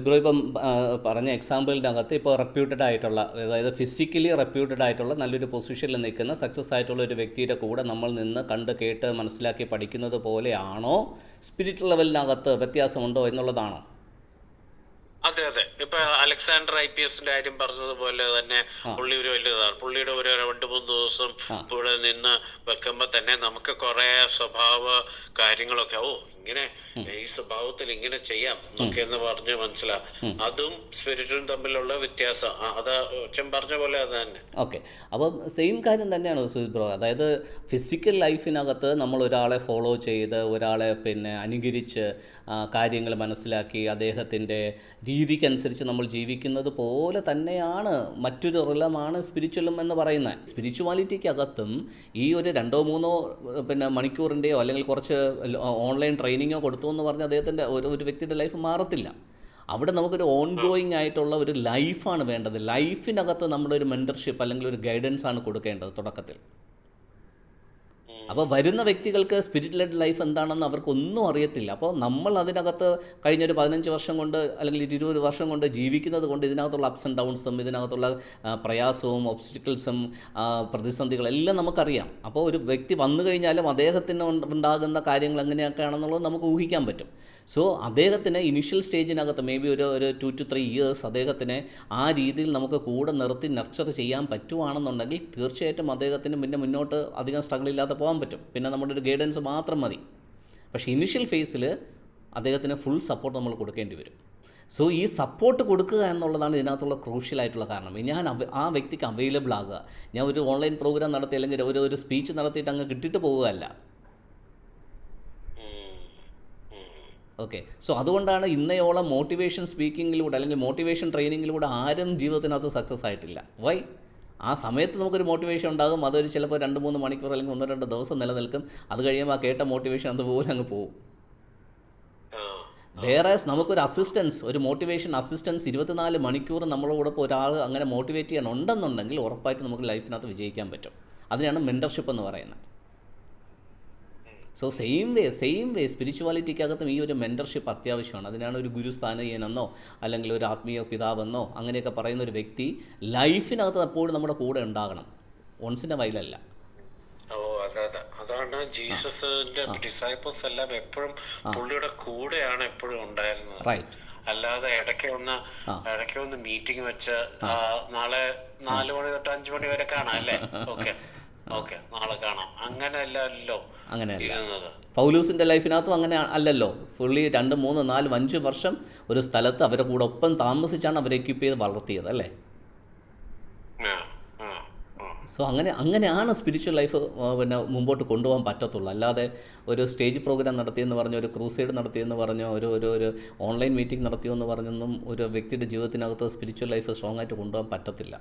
Bro ഇപ്പം പറഞ്ഞ എക്സാമ്പിളിൻ്റെ അകത്ത് ഇപ്പോൾ റെപ്യൂട്ടഡ് ആയിട്ടുള്ള, അതായത് ഫിസിക്കലി റെപ്യൂട്ടഡ് ആയിട്ടുള്ള നല്ലൊരു പൊസിഷനിൽ നിൽക്കുന്ന സക്സസ് ആയിട്ടുള്ള ഒരു വ്യക്തിയുടെ കൂടെ നമ്മൾ നിന്ന് കണ്ട് കേട്ട് മനസ്സിലാക്കി പഠിക്കുന്നത് പോലെയാണോ സ്പിരിറ്റ് ലെവലിനകത്ത് വ്യത്യാസമുണ്ടോ എന്നുള്ളതാണോ? അതെ അതെ. ഇപ്പൊ അലക്സാണ്ടർ IPSന്റെ കാര്യം പറഞ്ഞതുപോലെ തന്നെ ആ പുള്ളി ഒരു വലിയതാണ്. പുള്ളിയുടെ ഒരു 2-3 ദിവസം ആ ഇവിടെ നിന്ന് വെക്കുമ്പോ തന്നെ നമുക്ക് കുറെ സ്വഭാവ കാര്യങ്ങളൊക്കെ ഇങ്ങനെ ഉം, ഈ സ്വഭാവത്തിൽ ഇങ്ങനെ ചെയ്യാം ഉം, എന്നൊക്കെ എന്ന് പറഞ്ഞ് ഉം. അതും സ്പിരിറ്റും തമ്മിലുള്ള വ്യത്യാസം. അത് അച്ഛൻ പറഞ്ഞ പോലെ അത് തന്നെ. ഓക്കെ. അപ്പോൾ സെയിം കാര്യം തന്നെയാണ് സുജിത് ബ്രോ. അതായത് ഫിസിക്കൽ ലൈഫിനകത്ത് നമ്മൾ ഒരാളെ ഫോളോ ചെയ്ത് ഒരാളെ പിന്നെ അനുകരിച്ച് കാര്യങ്ങൾ മനസ്സിലാക്കി അദ്ദേഹത്തിൻ്റെ രീതിക്കനുസരിച്ച് നമ്മൾ ജീവിക്കുന്നത് പോലെ തന്നെയാണ് മറ്റൊരു റിലമാണ് സ്പിരിച്വലും എന്ന് പറയുന്നത്. സ്പിരിച്വാലിറ്റിക്കകത്തും ഈ ഒരു 2-3 പിന്നെ മണിക്കൂറിൻ്റെയോ അല്ലെങ്കിൽ കുറച്ച് ഓൺലൈൻ ട്രെയിനിങ്ങോ കൊടുത്തു എന്ന് പറഞ്ഞ് അദ്ദേഹത്തിൻ്റെ ഒരു വ്യക്തിയുടെ ലൈഫ് മാറത്തില്ല. അവിടെ നമുക്കൊരു ഓൺ ആ, ഗോയിങ് ആയിട്ടുള്ള ഒരു ലൈഫാണ് വേണ്ടത്. ലൈഫിനകത്ത് നമ്മുടെ ഒരു മെൻറ്റർഷിപ്പ് അല്ലെങ്കിൽ ഒരു ഗൈഡൻസ് ആണ് കൊടുക്കേണ്ടത് തുടക്കത്തിൽ. അപ്പോൾ ഉം, വരുന്ന വ്യക്തികൾക്ക് സ്പിരിറ്റ് ലെഡ് ലൈഫ് എന്താണെന്ന് അവർക്കൊന്നും അറിയത്തില്ല. അപ്പോൾ നമ്മൾ അതിനകത്ത് കഴിഞ്ഞൊരു 15 വർഷം കൊണ്ട് അല്ലെങ്കിൽ 20 വർഷം കൊണ്ട് ജീവിക്കുന്നത് കൊണ്ട് ഇതിനകത്തുള്ള അപ്സ് ആൻഡ് ഡൗൺസും ഇതിനകത്തുള്ള പ്രയാസവും ഒബ്സ്റ്റിക്കിൾസും പ്രതിസന്ധികളെല്ലാം നമുക്കറിയാം. അപ്പോൾ ഒരു വ്യക്തി വന്നു കഴിഞ്ഞാലും അദ്ദേഹത്തിന് ഉണ്ടാകുന്ന കാര്യങ്ങൾ എങ്ങനെയൊക്കെയാണെന്നുള്ളത് നമുക്ക് ഊഹിക്കാൻ പറ്റും. സോ അദ്ദേഹത്തിന് ഇനിഷ്യൽ സ്റ്റേജിനകത്ത് മേ ബി ഒരു 2 to 3 ഇയേഴ്സ് അദ്ദേഹത്തിനെ ആ രീതിയിൽ നമുക്ക് കൂടെ നിർത്തി നർച്ചർ ചെയ്യാൻ പറ്റുവാണെന്നുണ്ടെങ്കിൽ തീർച്ചയായിട്ടും അദ്ദേഹത്തിന് പിന്നെ മുന്നോട്ട് അധികം സ്ട്രഗിൾ ഇല്ലാതെ പോകാൻ പറ്റും. പിന്നെ നമ്മുടെ ഒരു ഗൈഡൻസ് മാത്രം മതി. പക്ഷേ ഇനിഷ്യൽ ഫേസിൽ അദ്ദേഹത്തിന് ഫുൾ സപ്പോർട്ട് നമ്മൾ കൊടുക്കേണ്ടി വരും. സോ ഈ സപ്പോർട്ട് കൊടുക്കുക എന്നുള്ളതാണ് ഇതിനകത്തുള്ള ക്രൂഷ്യലായിട്ടുള്ള കാരണം. ആ വ്യക്തിക്ക് അവൈലബിൾ ആകുക. ഞാൻ ഒരു ഓൺലൈൻ പ്രോഗ്രാം നടത്തി അല്ലെങ്കിൽ ഒരു സ്പീച്ച് നടത്തിയിട്ട് അങ്ങ് കിട്ടിയിട്ട് പോവുകയല്ല. ഉം, ഉം. ഓക്കെ. സോ അതുകൊണ്ടാണ് ഇന്നയോളം മോട്ടിവേഷൻ സ്പീക്കിങ്ങിലൂടെ അല്ലെങ്കിൽ മോട്ടിവേഷൻ ട്രെയിനിങ്ങിലൂടെ ആരും ജീവിതത്തിനകത്ത് സക്സസ് ആയിട്ടില്ല. വൈ? ആ സമയത്ത് നമുക്കൊരു മോട്ടിവേഷൻ ഉണ്ടാകും. അതൊരു ചിലപ്പോൾ 2-3 മണിക്കൂർ അല്ലെങ്കിൽ 1-2 ദിവസം നിലനിൽക്കും. അത് കഴിയുമ്പോൾ ആ കേട്ട മോട്ടിവേഷൻ അതുപോലെ അങ്ങ് പോകും. ആ, ആ. വേറെ നമുക്കൊരു അസിസ്റ്റൻസ്, ഒരു മോട്ടിവേഷൻ അസിസ്റ്റൻസ് 24 മണിക്കൂർ നമ്മളോട് ഇപ്പോൾ ഒരാൾ അങ്ങനെ മോട്ടിവേറ്റ് ചെയ്യാൻ ഉണ്ടെന്നുണ്ടെങ്കിൽ ഉറപ്പായിട്ട് നമുക്ക് ലൈഫിനകത്ത് വിജയിക്കാൻ പറ്റും. അതിനാണ് മെൻറ്റർഷിപ്പ് എന്ന് പറയുന്നത്. സോ സെയിം വേ സ്പിരിച്വാലിറ്റിക്കകത്തും ഈ ഒരു മെൻറ്റർഷിപ്പ് അത്യാവശ്യമാണ്. അതിനാണ് ഒരു ഗുരുസ്ഥാനീയനെന്നോ അല്ലെങ്കിൽ ഒരു ആത്മീയ പിതാവെന്നോ അങ്ങനെയൊക്കെ പറയുന്ന ഒരു വ്യക്തി ലൈഫിനകത്ത് എപ്പോഴും നമ്മുടെ കൂടെ ഉണ്ടാകണം, വൺസിൻ്റെ വൈലല്ല. അതെ അതെ. അതാണ് ആ ജീസസിന്റെ ആ ഡിസൈപ്പിൾസ് എല്ലാം എപ്പോഴും ആ പുള്ളിയുടെ കൂടെയാണ് എപ്പോഴും ഉണ്ടായിരുന്നത്. റൈറ്റ്. അല്ലാതെ ആ ഇടയ്ക്ക് ഒന്ന് മീറ്റിംഗ് വെച്ച് ആ നാളെ ആ 4 മണി തൊട്ട് 5 മണി വരെ കാണാം അല്ലേ, ഓക്കെ ഓക്കെ നാളെ കാണാം, അങ്ങനെയല്ലല്ലോ അങ്ങനെയല്ല. ഇരുന്നത്. പൗലൂസിൻ്റെ ലൈഫിനകത്തും അങ്ങനെ അല്ലല്ലോ. പുള്ളി 2, 3, 4, 5 വർഷം ഒരു സ്ഥലത്ത് അവരുടെ കൂടെ ഒപ്പം താമസിച്ചാണ് അവരെ എക്യുപ്പ് ചെയ്ത് വളർത്തിയത് അല്ലേ. ആ, ആ, ആ. സോ അങ്ങനെയാണ് സ്പിരിച്വൽ ലൈഫ് പിന്നെ മുമ്പോട്ട് കൊണ്ടുപോകാൻ പറ്റത്തുള്ളൂ. അല്ലാതെ ഒരു സ്റ്റേജ് പ്രോഗ്രാം നടത്തിയെന്ന് പറഞ്ഞോ, ഒരു ക്രൂസൈഡ് നടത്തിയെന്ന് പറഞ്ഞോ, ഒരു ഓൺലൈൻ മീറ്റിംഗ് നടത്തിയോ എന്ന് പറഞ്ഞൊന്നും ഒരു വ്യക്തിയുടെ ജീവിതത്തിനകത്ത് സ്പിരിച്വൽ ലൈഫ് സ്ട്രോങ് ആയിട്ട് കൊണ്ടുപോകാൻ പറ്റത്തില്ല.